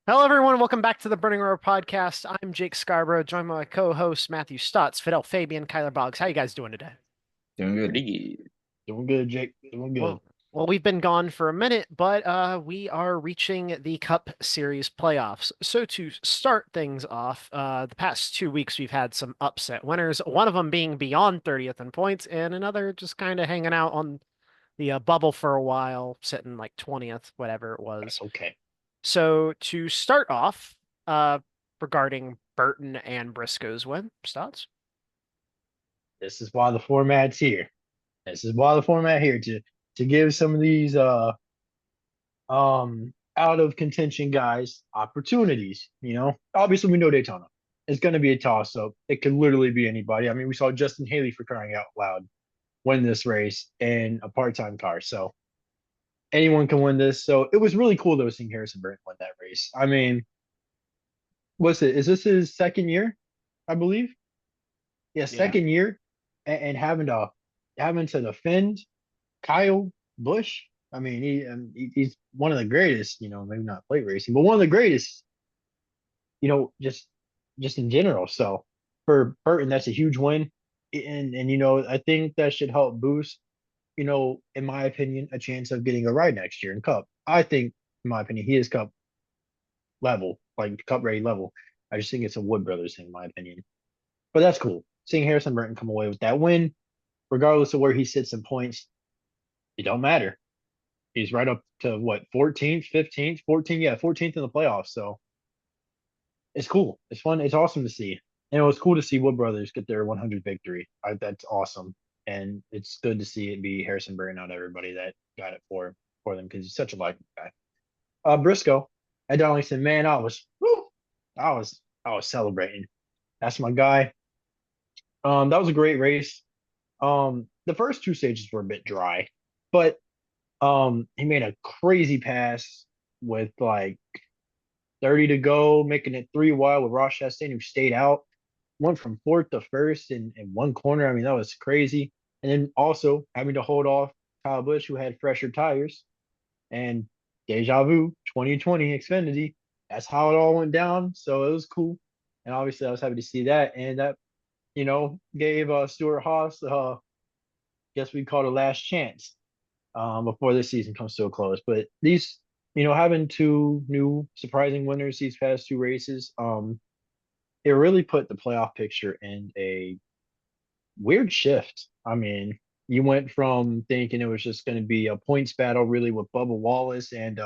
Hello, everyone. Welcome back to the Burning Roar podcast. I'm Jake Scarborough, joined by my co-hosts Matthew Stutz, Fidel Fabian, Kyler Boggs. How you guys doing today? Doing good. Pretty good. Doing good, Jake. Doing good. Well, we've been gone for a minute, but we are reaching the Cup Series playoffs. So to start things off, the past 2 weeks we've had some upset winners. One of them being beyond 30th in points, and another just kind of hanging out on the bubble for a while, sitting like 20th, whatever it was. That's okay. So to start off, uh, regarding Burton and Briscoe's win, Stotts? This is why the format's here. This is why the format here to give some of these out of contention guys opportunities. Obviously we know Daytona. It's going to be a toss up. It could literally be anybody. I mean, we saw Justin Haley, for crying out loud, win this race in a part time car. So anyone can win this. So it was really cool though seeing Harrison Burton win that race. I mean, what's it? Is this his second year? I believe. Yeah, Yeah. second year, and having to defend Kyle Busch. I mean, he's one of the greatest. Maybe not plate racing, but one of the greatest. Just in general. So for Burton, that's a huge win, and I think that should help boost. In my opinion, a chance of getting a ride next year in Cup. I think, in my opinion, he is Cup level, like Cup ready level. I just think it's a Wood Brothers thing, in my opinion. But that's cool. Seeing Harrison Burton come away with that win, regardless of where he sits in points, it don't matter. He's right up to what, 14th, 15th, 14, yeah, 14th in the playoffs. So it's cool. It's fun. It's awesome to see. And it was cool to see Wood Brothers get their 100th victory. That's awesome. And it's good to see it be Harrison Burton, not everybody that got it for them because he's such a likable guy. Briscoe at Darlington, man, I was celebrating. That's my guy. That was a great race. The first two stages were a bit dry, but he made a crazy pass with like 30 to go, making it 3 wide with Ross Chastain, who stayed out. Went from fourth to first in one corner. I mean, that was crazy. And then also having to hold off Kyle Busch, who had fresher tires, and deja vu 2020 Xfinity. That's how it all went down. So it was cool. And obviously, I was happy to see that. And that, gave Stuart Haas, guess we call it a last chance before this season comes to a close. But these, having two new surprising winners these past two races, it really put the playoff picture in a weird shift. I mean, you went from thinking it was just going to be a points battle really with Bubba Wallace and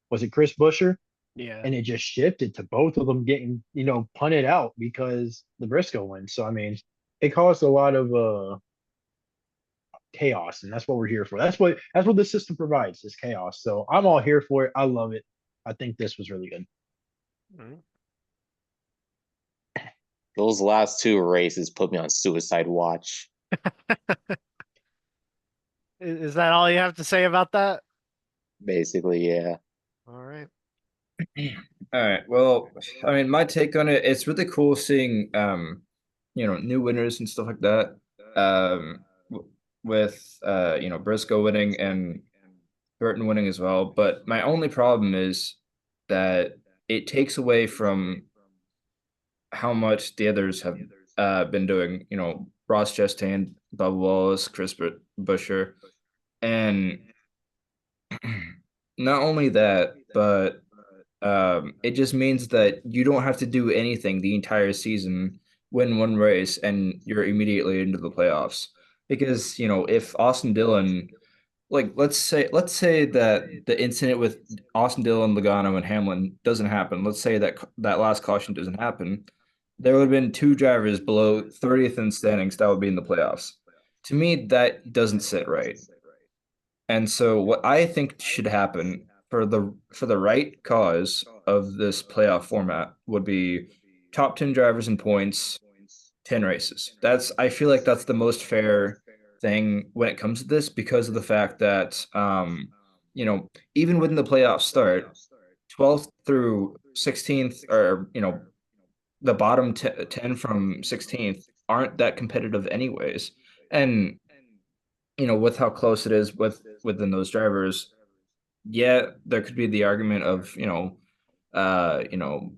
was it Chris Buescher? Yeah. And it just shifted to both of them getting, punted out because the Briscoe win. So I mean, it caused a lot of chaos, and that's what we're here for. That's what the system provides is chaos. So I'm all here for it. I love it. I think this was really good. Mhm. Those last two races put me on suicide watch. Is that all you have to say about that? Basically, yeah. All right. All right. Well, I mean, my take on it, it's really cool seeing new winners and stuff like that. With Briscoe winning and Burton winning as well. But my only problem is that it takes away from how much the others have been doing. Ross Chastain, Bubba Wallace, Chris Buescher, and not only that, but it just means that you don't have to do anything the entire season, win one race, and you're immediately into the playoffs. Because, if Austin Dillon, like let's say that the incident with Austin Dillon, Logano, and Hamlin doesn't happen. Let's say that last caution doesn't happen. There would have been two drivers below 30th in standings that would be in the playoffs. To me, that doesn't sit right. And so what I think should happen for the right cause of this playoff format would be top 10 drivers in points, 10 races. I feel like that's the most fair thing when it comes to this because of the fact that even when the playoffs start, 12th through 16th or the bottom 10 from 16th aren't that competitive anyways. And with how close it is within those drivers, yeah, there could be the argument of, You know,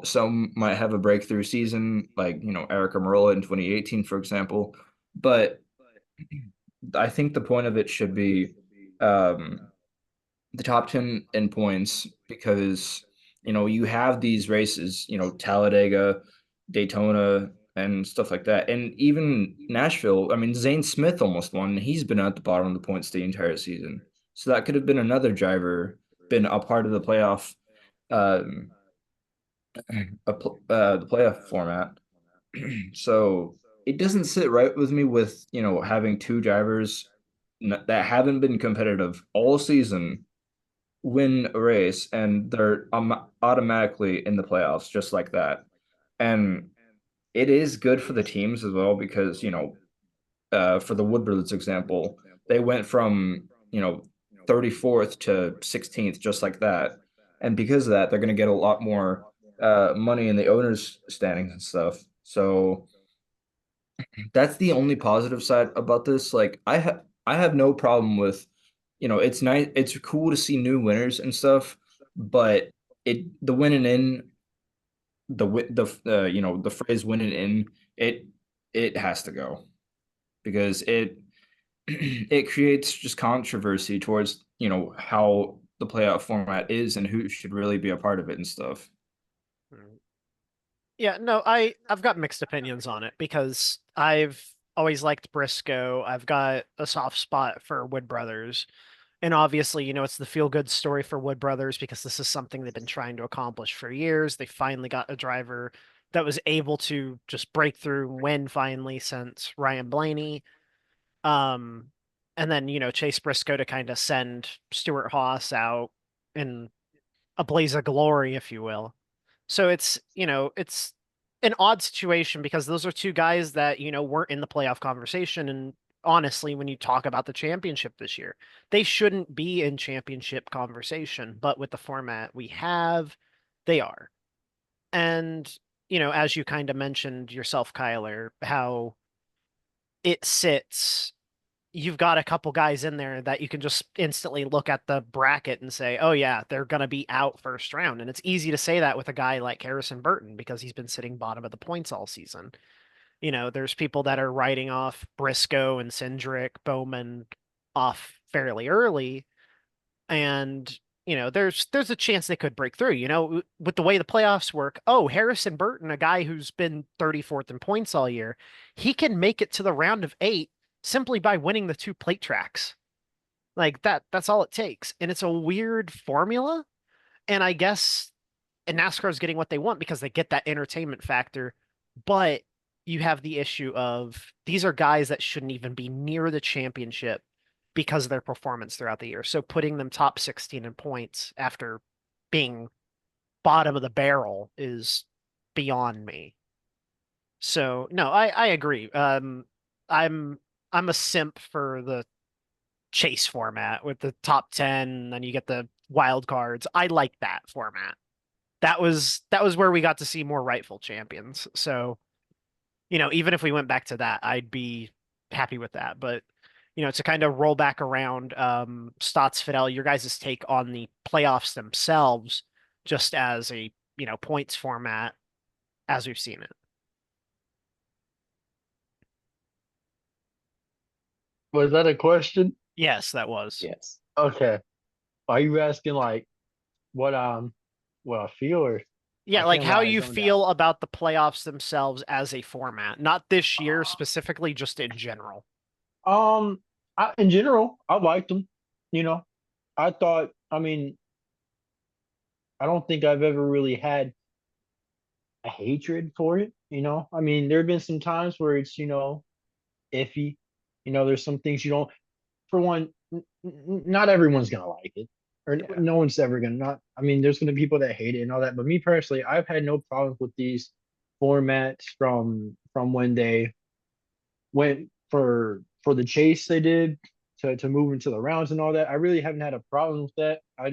some might have a breakthrough season, like Eric Almirola in 2018, for example. But I think the point of it should be um, the top 10 in points because you have these races, Talladega, Daytona, and stuff like that, and even Nashville. I mean, Zane Smith almost won. He's been at the bottom of the points the entire season, so that could have been another driver, been a part of the playoff, um, the playoff format. So it doesn't sit right with me with having two drivers that haven't been competitive all season win a race and they're automatically in the playoffs just like that. And it is good for the teams as well because, for the Woodwards example, they went from, 34th to 16th just like that. And because of that, they're going to get a lot more money in the owners' standings and stuff. So that's the only positive side about this. Like I have no problem with, it's nice, it's cool to see new winners and stuff, but the winning in the phrase winning in it has to go because it it creates just controversy towards, how the playoff format is and who should really be a part of it and stuff. Yeah, no, I've got mixed opinions on it because I've always liked Briscoe. I've got a soft spot for Wood Brothers. And obviously, it's the feel good story for Wood Brothers because this is something they've been trying to accomplish for years. They finally got a driver that was able to just break through and win finally since Ryan Blaney. Um, and then, Chase Briscoe to kind of send Stuart Haas out in a blaze of glory, if you will. So it's an odd situation because those are two guys that, weren't in the playoff conversation. And honestly, when you talk about the championship this year, they shouldn't be in championship conversation. But with the format we have, they are. And, as you kind of mentioned yourself, Kyler, how it sits, you've got a couple guys in there that you can just instantly look at the bracket and say, oh, yeah, they're going to be out first round. And it's easy to say that with a guy like Harrison Burton because he's been sitting bottom of the points all season. There's people that are writing off Briscoe and Cindric, Bowman off fairly early. And, there's a chance they could break through, with the way the playoffs work. Oh, Harrison Burton, a guy who's been 34th in points all year, he can make it to the round of 8 simply by winning the 2 plate tracks. Like that's all it takes. And it's a weird formula. And I guess and NASCAR is getting what they want because they get that entertainment factor. But you have the issue of these are guys that shouldn't even be near the championship because of their performance throughout the year. So putting them top 16 in points after being bottom of the barrel is beyond me. So no, I agree. I'm I'm a simp for the chase format with the top 10, then you get the wild cards. I like that format. That was where we got to see more rightful champions. So, even if we went back to that, I'd be happy with that. But, to kind of roll back around, Stotts Fidel, your guys' take on the playoffs themselves, just as a, points format as we've seen it. Was that a question? Yes, that was. Yes. Okay. Are you asking like what what I feel or I Yeah, like can't how lie, I you zoned feel about the playoffs themselves as a format, not this year out. specifically, just in general. In general, I liked them. You know, I thought. I mean, I don't think I've ever really had a hatred for it. I mean, there have been some times where it's iffy. There's some things you don't. For one, not everyone's gonna like it, or Yeah. no one's ever gonna not. I mean, there's gonna be people that hate it and all that. But me personally, I've had no problems with these formats from when they went for the chase they did to move into the rounds and all that. I really haven't had a problem with that. I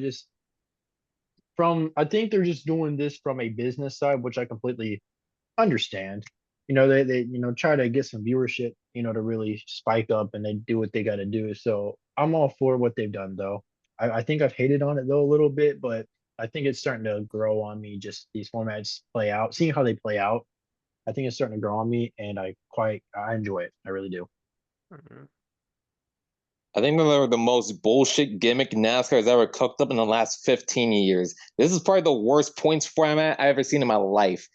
think they're just doing this from a business side, which I completely understand. They try to get some viewership, to really spike up and they do what they gotta do. So I'm all for what they've done though. I think I've hated on it though a little bit, but I think it's starting to grow on me. Just these formats play out, seeing how they play out. I think it's starting to grow on me, and I enjoy it. I really do. Mhm. I think they're the most bullshit gimmick NASCAR has ever cooked up in the last 15 years. This is probably the worst points format I've ever seen in my life.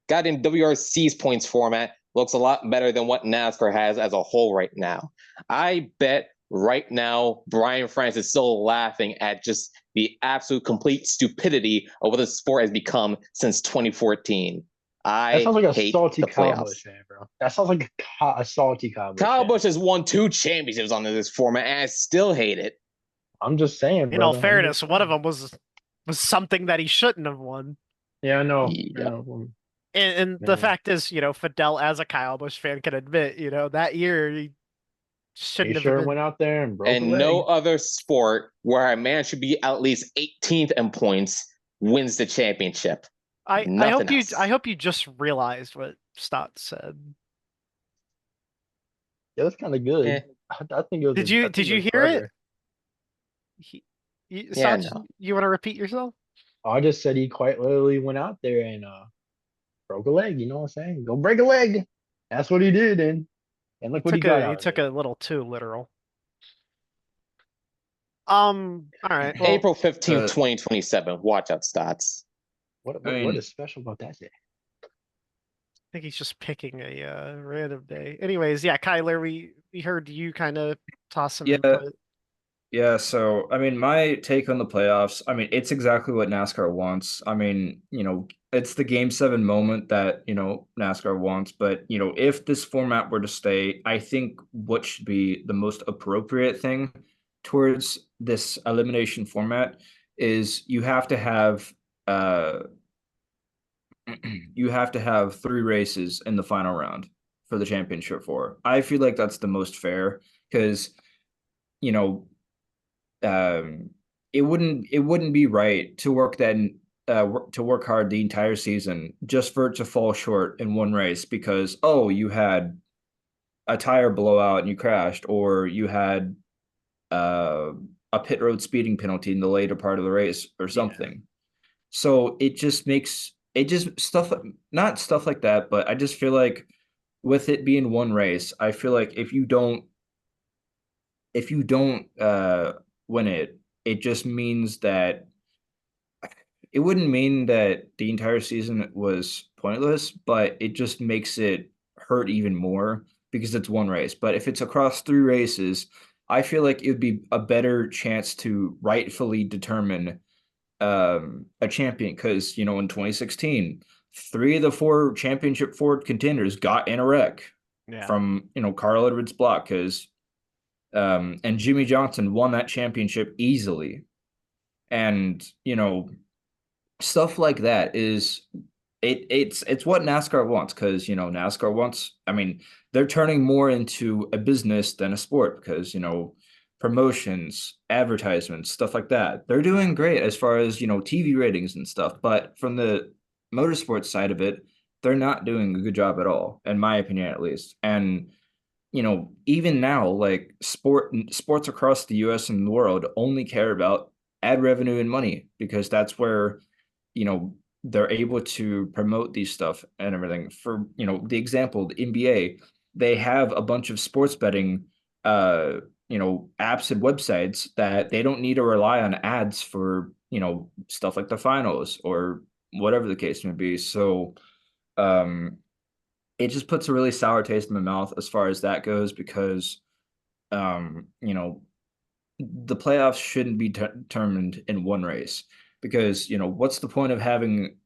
Goddamn WRC's points format looks a lot better than what NASCAR has as a whole right now. I bet right now Brian France is still laughing at just the absolute complete stupidity of what the sport has become since 2014. That I sounds like a hate salty the Kyle playoffs. Busch fan, bro. That sounds like a salty Kyle Busch Kyle fan. Busch has won 2 championships under this format, and I still hate it. I'm just saying, In all brother. I'm fairness, just one of saying. them was something that he shouldn't have won. Yeah, I know. I Yep. know. And the Man, fact is, Fidel, as a Kyle Busch fan, can admit, that year he he shouldn't have sure been. went out there and broke a And no leg. other sport where a man should be at least 18th in points wins the championship. I Nothing hope you else. I hope you just realized what Stott said. Yeah, that's kind of good. Eh, I think it was. I Did think it you was hear it? clever. yeah, Stott, no. you want to repeat yourself? I just said he quite literally went out there and broke a leg. You know what I'm saying? Go break a leg. That's what he did, and look what he got He out of took it. a little too literal. All right. Well, April 15th, Uh, 2027. Watch out, Stats. What I what what mean, is special about that day? I think he's just picking a random day. Anyways, yeah, Kyler, we heard you kind of toss some yeah, input. yeah. So, I mean, my take on the playoffs, I mean, it's exactly what NASCAR wants. I mean, it's the game seven moment that, NASCAR wants. But, if this format were to stay, I think what should be the most appropriate thing towards this elimination format is uh, you have to have three races in the final round for the championship four. I feel like that's the most fair because, you know, um, it wouldn't be right to work hard the entire season just for it to fall short in one race because you had a tire blowout and you crashed, or you had uh, a pit road speeding penalty in the later part of the race or Yeah. something. So it just makes it just stuff not stuff like that, but I just feel like with it being one race, I feel like if you don't win it, it just means that it wouldn't mean that the entire season was pointless, but it just makes it hurt even more because it's one race. But if it's across three races, I feel like it would be a better chance to rightfully determine a champion because in 2016, three of the four championship Ford contenders got in a wreck Yeah. from Carl Edwards block because and Jimmy Johnson won that championship easily. And stuff like that is it's what NASCAR wants because NASCAR wants, I mean, they're turning more into a business than a sport because promotions, advertisements, stuff like that. They're doing great as far as TV ratings and stuff, but from the motorsports side of it, they're not doing a good job at all, in my opinion at least. And even now, like sports across the US and the world only care about ad revenue and money because that's where they're able to promote these stuff and everything. For the example, the NBA, they have a bunch of sports betting apps and websites that they don't need to rely on ads for stuff like the finals or whatever the case may be. So um it just puts a really sour taste in my mouth as far as that goes because um you know the playoffs shouldn't be determined in one race because what's the point of having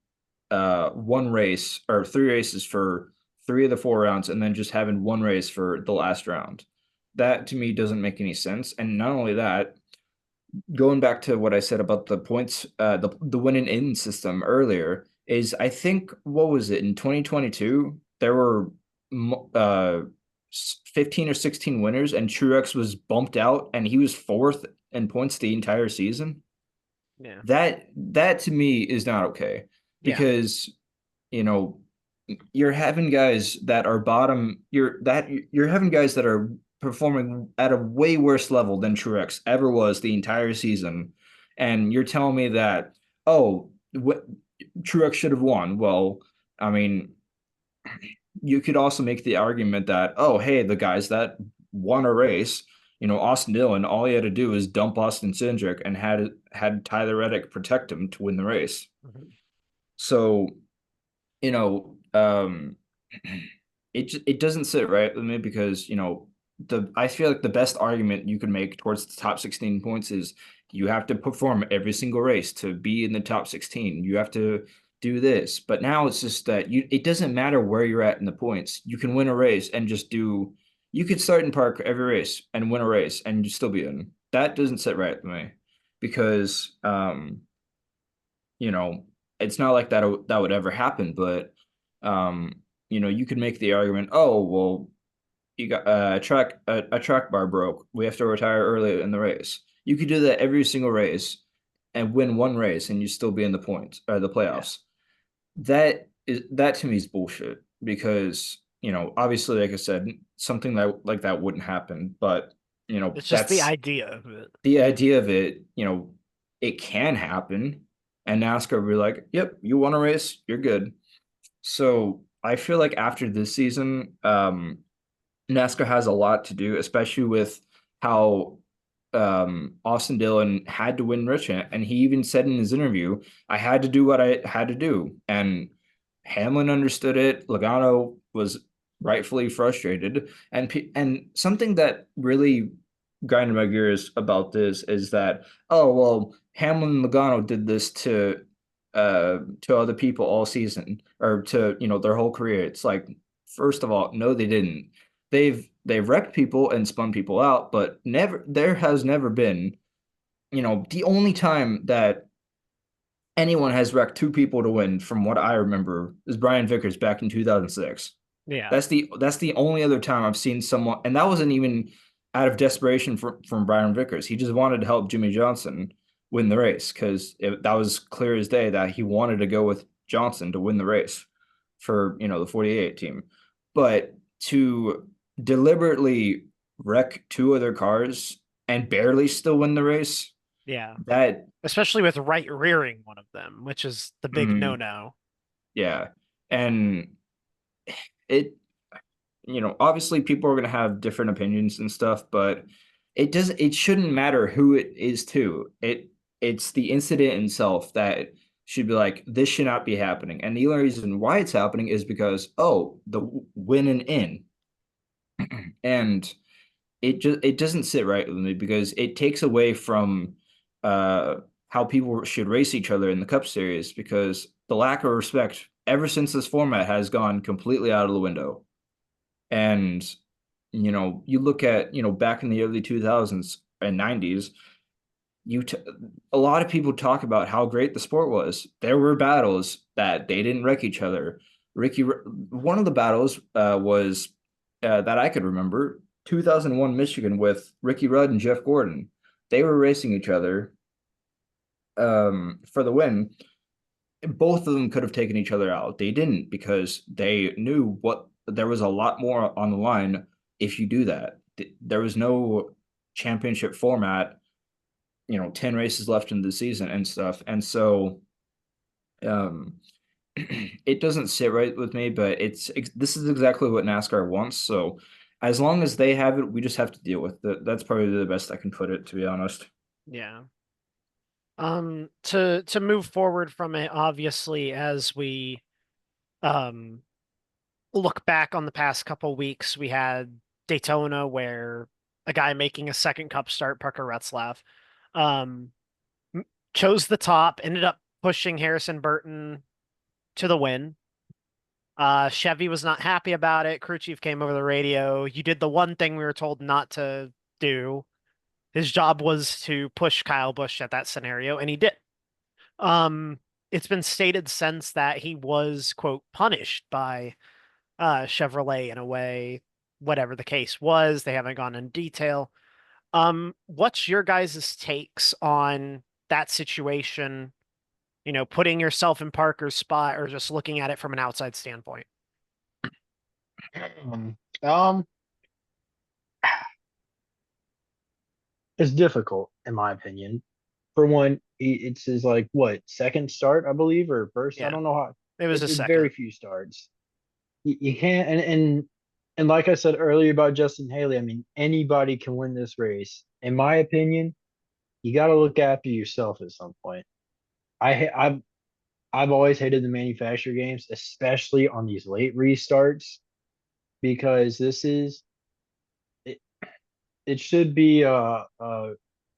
one race or three races for three of the four rounds and then just having one race for the last round? That to me doesn't make any sense. And not only that, going back to what I said about the points, the win and in system earlier, is I think what was it in 2022? There were uh 15 or 16 winners, and Truex was bumped out, and he was fourth in points the entire season. Yeah. That to me is not okay Yeah. because you know you're having guys that are bottom. You're having guys that are performing at a way worse level than Truex ever was the entire season, and you're telling me that oh, what Truex should have won. Well, I mean, you could also make the argument that, oh, hey, the guys that won a race, Austin Dillon, all he had to do was dump Austin Cindric and had Tyler Reddick protect him to win the race. Mhm. So, you know, um, it doesn't sit right with me because I feel like the best argument you can make towards the top 16 points is you have to perform every single race to be in the top 16. You have to do this. But now it's just that it doesn't matter where you're at in the points. You can win a race and just you could start in park every race and win a race and you still be in. That doesn't sit right with me because you know, it's not like that would ever happen, but you could make the argument, oh, well, you got a track bar broke. We have to retire early in the race. You could do that every single race and win one race and you still be in the points or the Yeah. playoffs. That to me is bullshit because, obviously, like I said, something that wouldn't happen, but It's just the that's idea of it. the idea of it, it can happen. And NASCAR will be like, yep, you won a race, you're good. So I feel like after this season, NASCAR has a lot to do, especially with how Austin Dillon had to win Richmond. And he even said in his interview, I had to do what I had to do. And Hamlin understood it. Logano was rightfully frustrated. And something that really grinded my gears about this is that, oh, well, Hamlin and Logano did this to other people all season or to, their whole career. It's like, first of all, no, they didn't. They've wrecked people and spun people out, but there has never been, the only time that anyone has wrecked two people to win, from what I remember, is Brian Vickers back in 2006. Yeah. That's the only other time I've seen someone, and that wasn't even out of desperation from Brian Vickers. He just wanted to help Jimmy Johnson win the race because that was clear as day that he wanted to go with Johnson to win the race for the 48 team. But to deliberately wreck two other cars and barely still win the race, Yeah. that Especially with right rearing one of them, which is the big no-no. yeah, and it obviously people are going to have different opinions and stuff, but it shouldn't matter who it is to. It's the incident itself that should be like, this should not be happening. And the only reason why it's happening is because, oh, the win and in. And it doesn't sit right with me because it takes away from how people should race each other in the Cup Series, because the lack of respect ever since this format has gone completely out of the window. And you look at back in the early 2000s and 90s, a lot of people talk about how great the sport was. There were battles that they didn't wreck each other. One of the battles was that I could remember, 2001 Michigan with Ricky Rudd and Jeff Gordon. They were racing each other for the win. Both of them could have taken each other out. They didn't because they knew there was a lot more on the line if you do that. There was no championship format, 10 races left in the season and stuff. And so it doesn't sit right with me, but this is exactly what NASCAR wants. So as long as they have it, we just have to deal with it. That's probably the best I can put it, to be honest. Yeah. To move forward from it, obviously, as we look back on the past couple weeks, we had Daytona where a guy making a second Cup start, Parker Retzlaff, um, chose the top, ended up pushing Harrison Burton to the win. Chevy was not happy about it. Crew chief came over the radio. You did the one thing we were told not to do. His job was to push Kyle Busch at that scenario, and he did. It's been stated since that he was, quote, punished by Chevrolet in a way, whatever the case was. They haven't gone in detail. What's your guys' takes on that situation? Putting yourself in Parker's spot or just looking at it from an outside standpoint? Um, it's difficult in my opinion. for one, it's his like what second start, I believe, or first. I Yeah, don't know how. it was a It's very second. few starts. You can't, and like I said earlier about Justin Haley, I mean anybody can win this race. In my opinion, you got to look after yourself at some point. I've always hated the manufacturer games, especially on these late restarts, because this is it, it should be a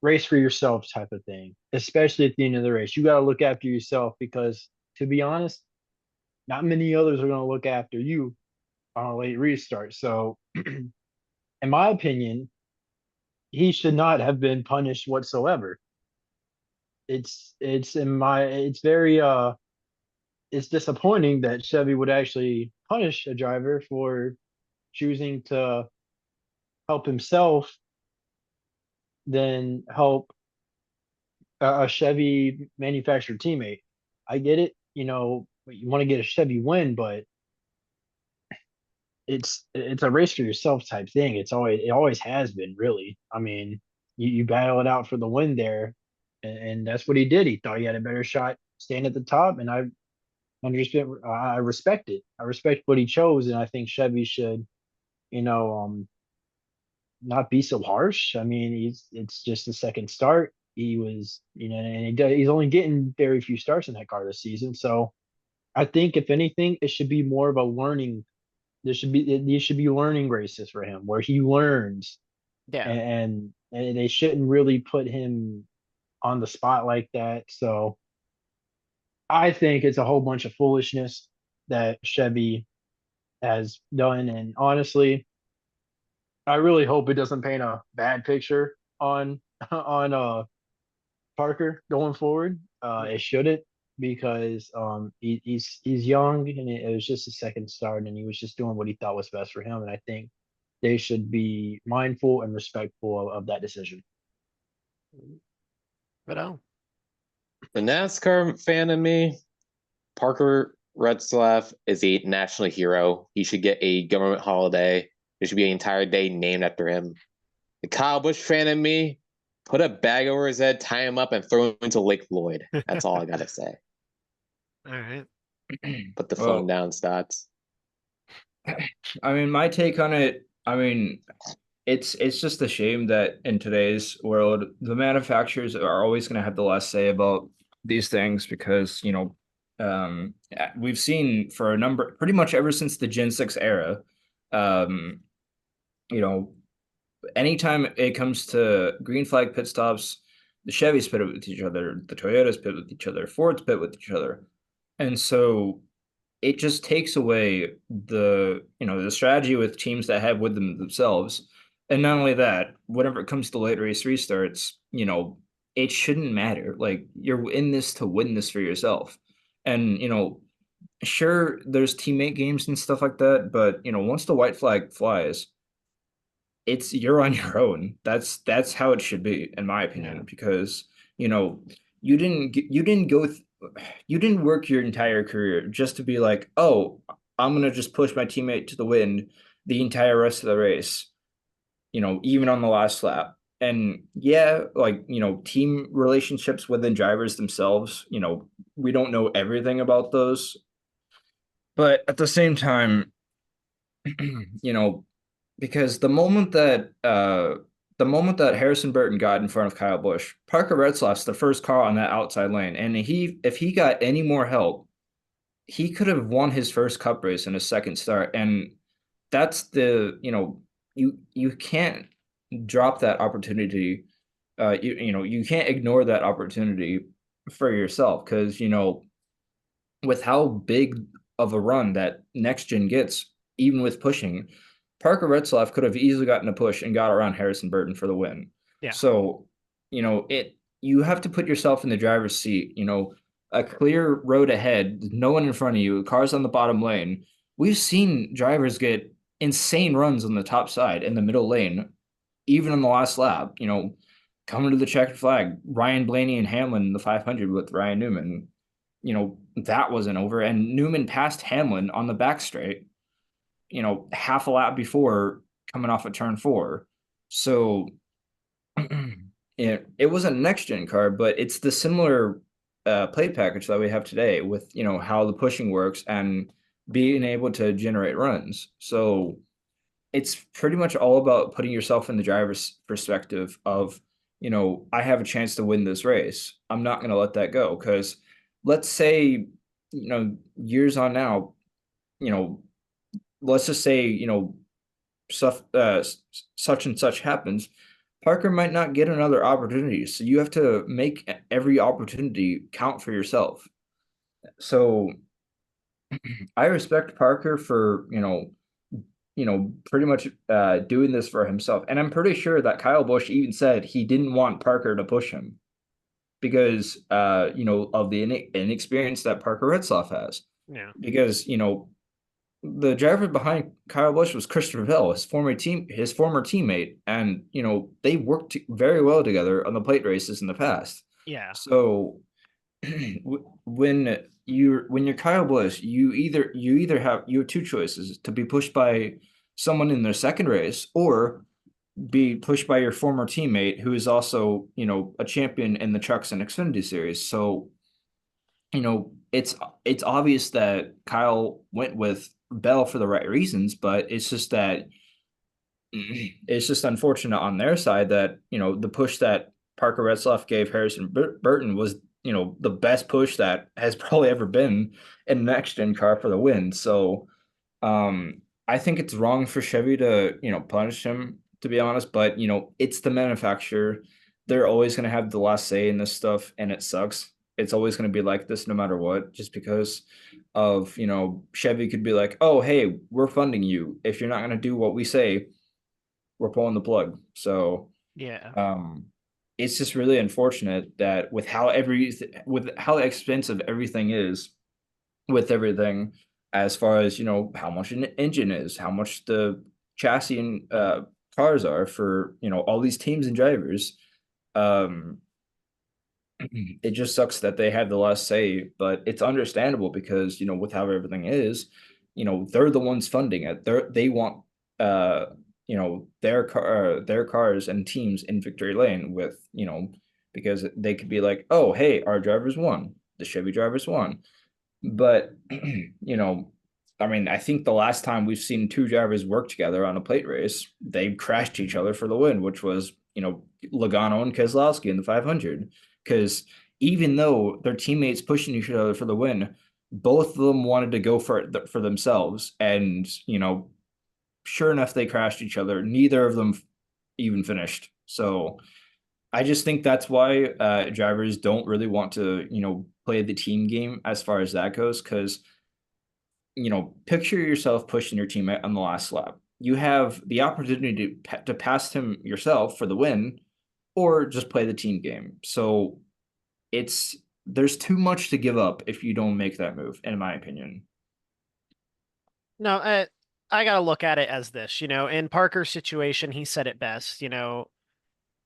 race for yourself type of thing, especially at the end of the race. You got to look after yourself because, to be honest, not many others are going to look after you on a late restart. So, in my opinion, he should not have been punished whatsoever. It's very it's disappointing that Chevy would actually punish a driver for choosing to help himself than help a Chevy manufacturer teammate. I get it, you want to get a Chevy win, but it's a race for yourself type thing. It always has been really. I mean, you battle it out for the win there, and that's what he did. He thought he had a better shot staying at the top, and I understand. I respect it. I respect what he chose, and I think Chevy should, you know, not be so harsh. I mean, it's just the second start. He was, and he's only getting very few starts in that car this season. So I think if anything, it should be more of a learning. These should be learning races for him where he learns, Yeah. and they shouldn't really put him on the spot like that. So I think it's a whole bunch of foolishness that Chevy has done, and honestly, I really hope it doesn't paint a bad picture on on Parker going forward. It shouldn't because he's young and it was just a second start and he was just doing what he thought was best for him. And I think they should be mindful and respectful of that decision. But oh, The NASCAR fan in me, Parker Retzlaff is a national hero. He should get a government holiday. There should be an entire day named after him. The Kyle Busch fan in me, put a bag over his head, tie him up, and throw him into Lake Lloyd. That's all I gotta say. all right. Put the Well, phone down, Stotts. I mean, my take on it, I mean, it's just a shame that in today's world, the manufacturers are always going to have the last say about these things because, we've seen for a number, pretty much ever since the Gen 6 era, um, you know, anytime it comes to green flag pit stops, the Chevys pit with each other, the Toyotas pit with each other, Fords pit with each other. And so it just takes away the strategy with teams that have with themselves. And not only that, whenever it comes to late race restarts, it shouldn't matter. Like you're in this to win this for yourself. And sure, there's teammate games and stuff like that, but once the white flag flies, you're on your own. That's how it should be, in my opinion, because you didn't go you didn't work your entire career just to be like, oh, I'm gonna just push my teammate to the wind the entire rest of the race, even on the last lap. And yeah, like, team relationships within drivers themselves, we don't know everything about those. But at the same time, you know, because the moment that Harrison Burton got in front of Kyle Busch, Parker Retzlaff's the first car on that outside lane, and if he got any more help, he could have won his first Cup race in a second start. And that's you can't drop that opportunity. You can't ignore that opportunity for yourself because with how big of a run that next gen gets, even with pushing, Parker Retzlaff could have easily gotten a push and got around Harrison Burton for the win. Yeah. So, you have to put yourself in the driver's seat, a clear road ahead, no one in front of you, cars on the bottom lane. We've seen drivers get insane runs on the top side in the middle lane, even on the last lap, coming to the checkered flag. Ryan Blaney and Hamlin in the 500 with Ryan Newman, that wasn't over. And Newman passed Hamlin on the back straight, half a lap before coming off of turn 4. So it wasn't a next gen car, but it's the similar plate package that we have today with how the pushing works and being able to generate runs. So it's pretty much all about putting yourself in the driver's perspective of, I have a chance to win this race. I'm not going to let that go because let's say, years on now, you know, let's just say, such, such and such happens. Parker might not get another opportunity. So you have to make every opportunity count for yourself. So I respect Parker for, pretty much doing this for himself. And I'm pretty sure that Kyle Busch even said he didn't want Parker to push him because of the inexperience that Parker Retzlaff has. Yeah. Because, the driver behind Kyle Busch was Christopher Bell, his former teammate, and they worked very well together on the plate races in the past. Yeah. So when you're Kyle Busch, you have two choices: to be pushed by someone in their second race, or be pushed by your former teammate who is also a champion in the Trucks and Xfinity series. So it's obvious that Kyle went with Bell for the right reasons, but it's just that it's just unfortunate on their side that the push that Parker Retzlaff gave Harrison Burton was the best push that has probably ever been in an next gen car for the win. So I think it's wrong for Chevy to punish him, to be honest, but it's the manufacturer. They're always going to have the last say in this stuff, and it sucks. It's always going to be like this no matter what, just because of Chevy could be like, oh hey, we're funding you, if you're not going to do what we say, we're pulling the plug. So Yeah. it's just really unfortunate that with how expensive everything is, with everything, as far as how much an engine is, how much the chassis and cars are for all these teams and drivers. It just sucks that they have the last say, but it's understandable because with how everything is, they're the ones funding it. They want their cars and teams in victory lane with because they could be like, oh hey, our drivers won, the Chevy drivers won. But I mean, I think the last time we've seen two drivers work together on a plate race, they crashed each other for the win, which was Logano and Keselowski in the 500. Because even though their teammates pushing each other for the win, both of them wanted to go for it for themselves, and sure enough, they crashed each other. Neither of them even finished. So I just think that's why drivers don't really want to play the team game as far as that goes, because picture yourself pushing your teammate on the last lap. You have the opportunity to pass him yourself for the win, or just play the team game. So there's too much to give up if you don't make that move, in my opinion. No, I gotta look at it as this, in Parker's situation, he said it best,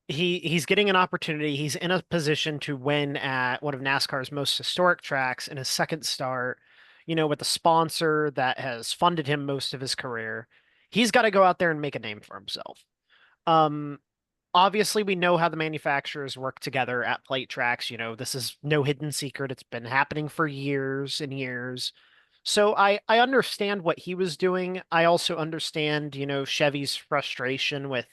he's getting an opportunity. He's in a position to win at one of NASCAR's most historic tracks in his second start, with a sponsor that has funded him most of his career. He's got to go out there and make a name for himself. Obviously, we know how the manufacturers work together at plate tracks. This is no hidden secret. It's been happening for years and years. So I understand what he was doing. I also understand, Chevy's frustration with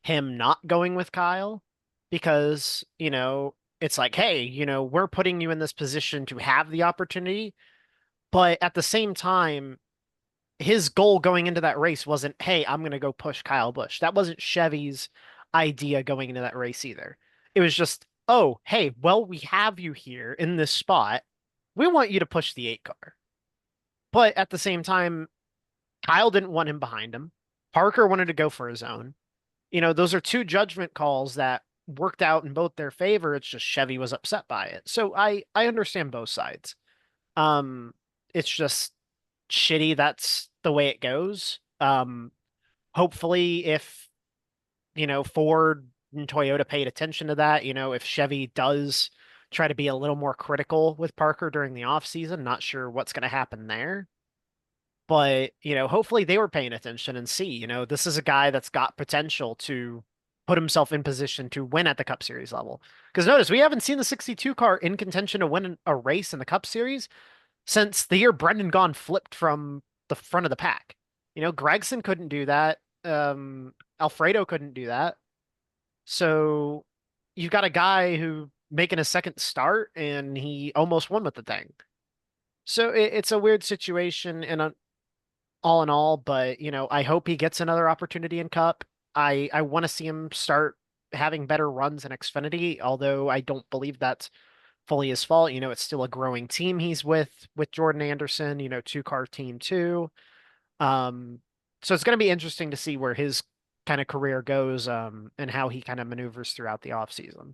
him not going with Kyle because, it's like, hey, we're putting you in this position to have the opportunity. But at the same time, his goal going into that race wasn't, hey, I'm going to go push Kyle Busch. That wasn't Chevy's idea going into that race either. It was just, oh, hey, well, we have you here in this spot. We want you to push the 8 car. But at the same time, Kyle didn't want him behind him. Parker wanted to go for his own. Those are two judgment calls that worked out in both their favor. It's just Chevy was upset by it. So I understand both sides. It's just shitty that's the way it goes. Hopefully if Ford and Toyota paid attention to that, if Chevy does try to be a little more critical with Parker during the off season, not sure what's going to happen there. But, hopefully they were paying attention and see, this is a guy that's got potential to put himself in position to win at the Cup Series level. Because notice, we haven't seen the 62 car in contention to win a race in the Cup Series since the year Brendan Gaughan flipped from the front of the pack. Gragson couldn't do that. Alfredo couldn't do that. So you've got a guy who making a second start and he almost won with the thing. So it's a weird situation and all in all, but I hope he gets another opportunity in Cup. I want to see him start having better runs in Xfinity, although I don't believe that's fully his fault. It's still a growing team he's with Jordan Anderson, two-car team too. So it's going to be interesting to see where his kind of career goes, and how he kind of maneuvers throughout the offseason.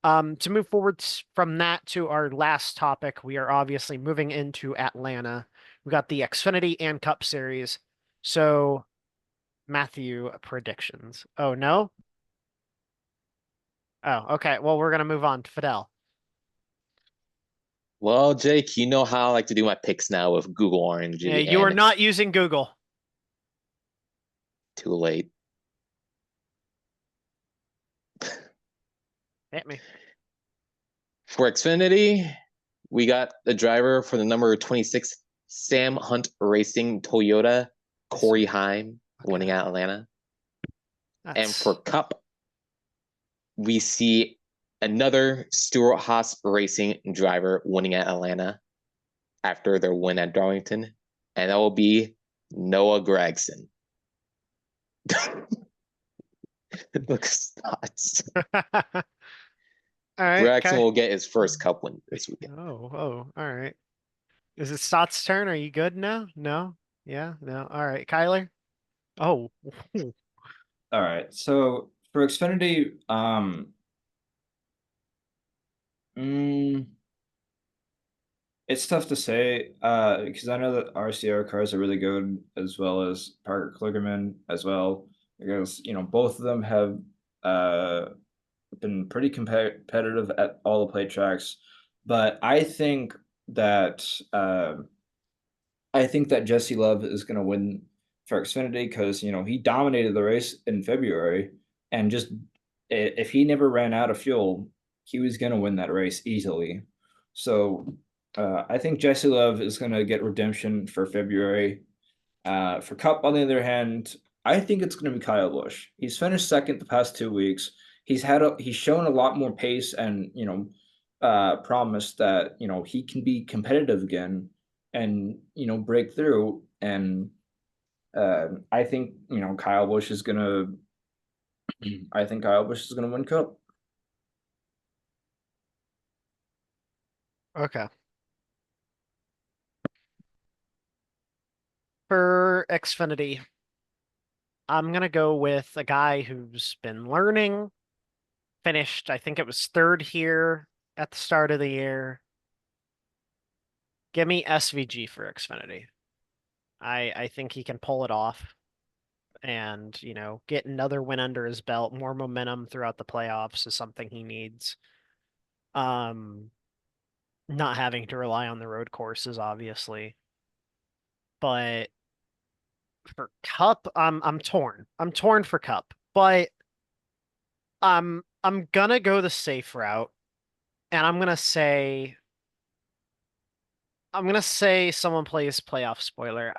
To move forward from that to our last topic, we are obviously moving into Atlanta. We got the Xfinity and Cup Series. So, Matthew, predictions. Oh, no? Oh, okay. Well, we're going to move on to Fidel. Well, Jake, you know how I like to do my picks now with Google RNG. Yeah, you are not using Google. Too late. Hit me. For Xfinity, we got the driver for the number 26 Sam Hunt Racing Toyota, Corey Heim, winning at Atlanta. And for Cup, we see another Stewart Haas Racing driver winning at Atlanta after their win at Darlington, and that will be Noah Gragson. It looks nuts. All right, Gragson will get his first Cup win this weekend. Oh, all right. Is it Stott's turn? Are you good now? No? Yeah, no. All right, Kyler. Oh. All right. So for Xfinity, it's tough to say, because I know that RCR cars are really good, as well as Parker Kligerman as well, because both of them have been pretty competitive at all the plate tracks. But I think that Jesse Love is going to win for Xfinity because he dominated the race in February, and just if he never ran out of fuel, he was going to win that race easily. So I think Jesse Love is going to get redemption for February. For Cup, on the other hand, I think it's going to be Kyle Busch. He's finished second the past 2 weeks. He's shown a lot more pace and promise that he can be competitive again and break through. And I think Kyle Busch is gonna. I think Kyle Busch is gonna win Cup. Okay. For Xfinity, I'm gonna go with a guy who's been learning. Finished, I think it was third here at the start of the year. Give me SVG for Xfinity. I think he can pull it off and, get another win under his belt. More momentum throughout the playoffs is something he needs. Not having to rely on the road courses, obviously. But for Cup, I'm torn. I'm torn for Cup, but I'm gonna go the safe route, and I'm gonna say someone plays playoff spoiler.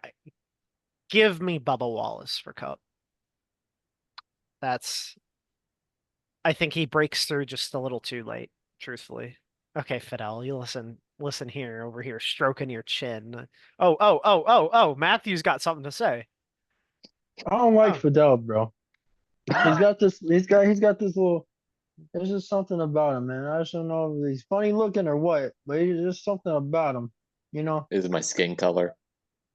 Give me Bubba Wallace for Cup. I think he breaks through just a little too late, truthfully. Okay, Fidel, you listen here, over here, stroking your chin. Oh, Matthew's got something to say. I don't like Oh. Fidel, bro. He's got this little, there's just something about him, man. I just don't know if he's funny looking or what, but there's just something about him, This is my skin color.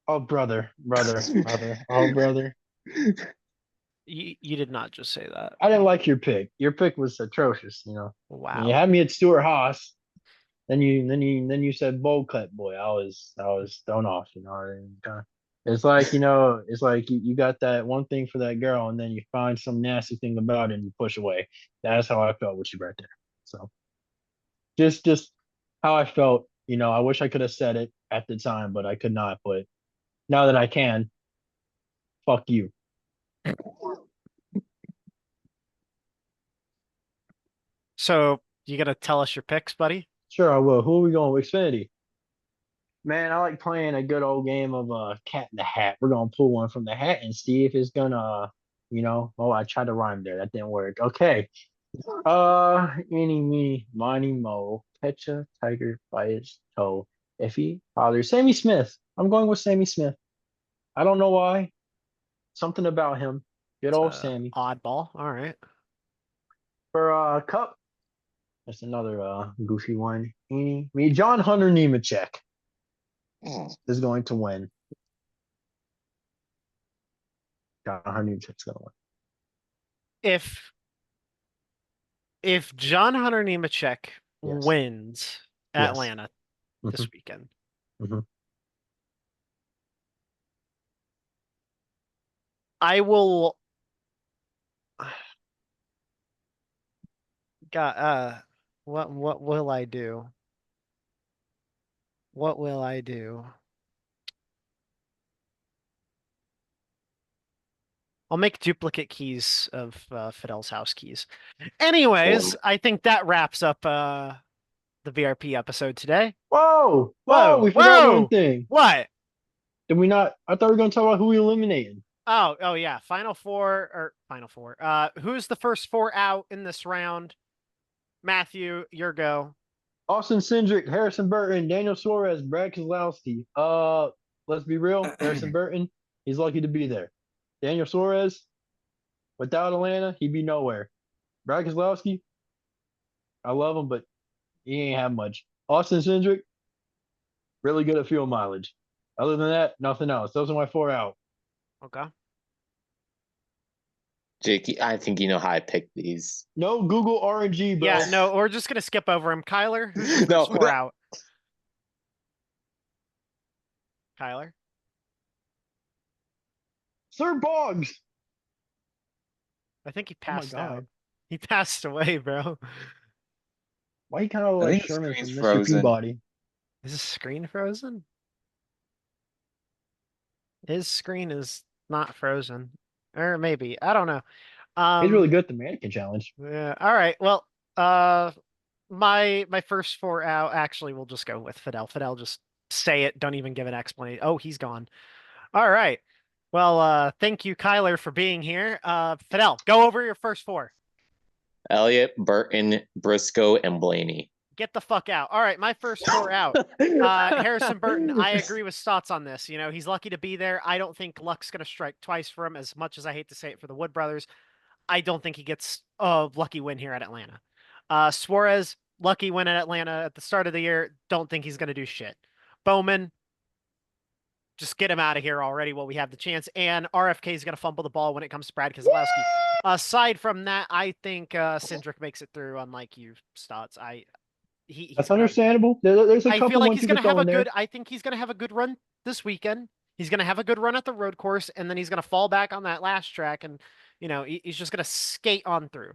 Oh, brother. Oh, brother. You did not just say that. I didn't like your pick. Your pick was atrocious, Wow. You had me at Stuart Haas. Then you said bowl cut boy. I was thrown off, It's like, it's like you got that one thing for that girl and then you find some nasty thing about it and you push away. That's how I felt with you right there. So just how I felt, I wish I could have said it at the time, but I could not. But now that I can, fuck you. So you gonna tell us your picks, buddy? Sure, I will. Who are we going with? Xfinity. Man, I like playing a good old game of cat in the hat. We're gonna pull one from the hat and see if it's gonna, oh, I tried to rhyme there. That didn't work. Okay. Eeny, meeny, miny, mo, catch a tiger by its toe. If he hollers, Sammy Smith. I'm going with Sammy Smith. I don't know why. Something about him. Good It's old a Sammy. oddball. All right. For Cup, that's another goofy one. Eeny, me, John Hunter Nemechek is going to win. John Hunter Nemechek's going to win. If John Hunter Nemechek Yes. wins Yes. Atlanta this weekend, Mhm. I will. God, what will I do? What will I do? I'll make duplicate keys of Fidel's house keys. Anyways, I think that wraps up the VRP episode today. Whoa! Whoa! We forgot one Whoa! thing. What? Did we not? I thought we were going to talk about who we eliminated. Oh yeah, Final Four. Who's the first four out in this round? Matthew, your go. Austin Cindric, Harrison Burton, Daniel Suarez, Brad Keselowski. Let's be real. Harrison Burton, he's lucky to be there. Daniel Suarez, without Atlanta, he'd be nowhere. Brad Keselowski, I love him, but he ain't have much. Austin Cindric, really good at fuel mileage. Other than that, nothing else. Those are my four out. Okay. Jake, I think you know how I picked these. No Google RNG, bro. Yeah, no, we're just gonna skip over him. Kyler, who's your No, first four out? Kyler. Sir Boggs. I think he Oh my passed out. God. He passed away, bro. Why he kind of I like think his Sherman from screen's Mr. frozen. Peabody? Is his screen frozen? His screen is not frozen. Or maybe. I don't know. He's really good at the mannequin challenge. Yeah. All right. Well, my first four out, actually we'll just go with Fidel. Fidel, just say it, don't even give an explanation. Oh, he's gone. All right. Well, thank you, Kyler, for being here. Fidel, go over your first four. Elliott, Burton, Briscoe, and Blaney. Get the fuck out. All right, my first four out. Harrison Burton, I agree with Stotts on this. You know, he's lucky to be there. I don't think luck's going to strike twice for him, as much as I hate to say it for the Wood brothers. I don't think he gets a lucky win here at Atlanta. Suarez, lucky win at Atlanta at the start of the year. Don't think he's going to do shit. Bowman, just get him out of here already while we have the chance. And RFK is going to fumble the ball when it comes to Brad Keselowski. Aside from that, I think Cindric makes it through, unlike you, Stotts. That's understandable. There's a I couple feel like ones he's you going could to have throw a in there. good. I think he's going to have a good run this weekend. He's going to have a good run at the road course, and then he's going to fall back on that last track, and he's just going to skate on through.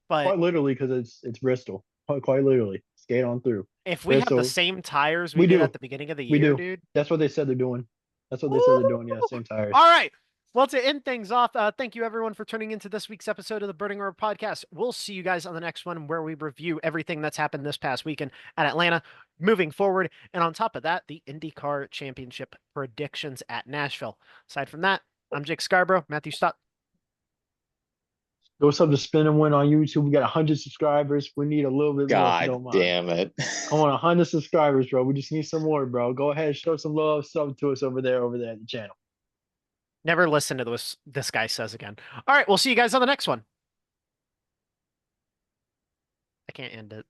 But Quite literally, because it's Bristol. Quite literally, skate on through. if we have Bristol. the same tires We did do. at the beginning of the We year, do. dude. That's what they said they're doing. That's what they said they're doing. Yeah, same tires. All right. Well, to end things off, thank you everyone for tuning into this week's episode of the Burning Road Podcast. We'll see you guys on the next one, where we review everything that's happened this past weekend at Atlanta, moving forward. And on top of that, the IndyCar Championship predictions at Nashville. Aside from that, I'm Jake Scarborough, Matthew Stott. Go sub to Spin and Win on YouTube. We got 100 subscribers. We need a little bit more. If you don't God mind. damn it. I want 100 subscribers, bro. We just need some more, bro. Go ahead, show some love, sub to us over there at the channel. Never listen to this guy says again. All right, we'll see you guys on the next one. I can't end it.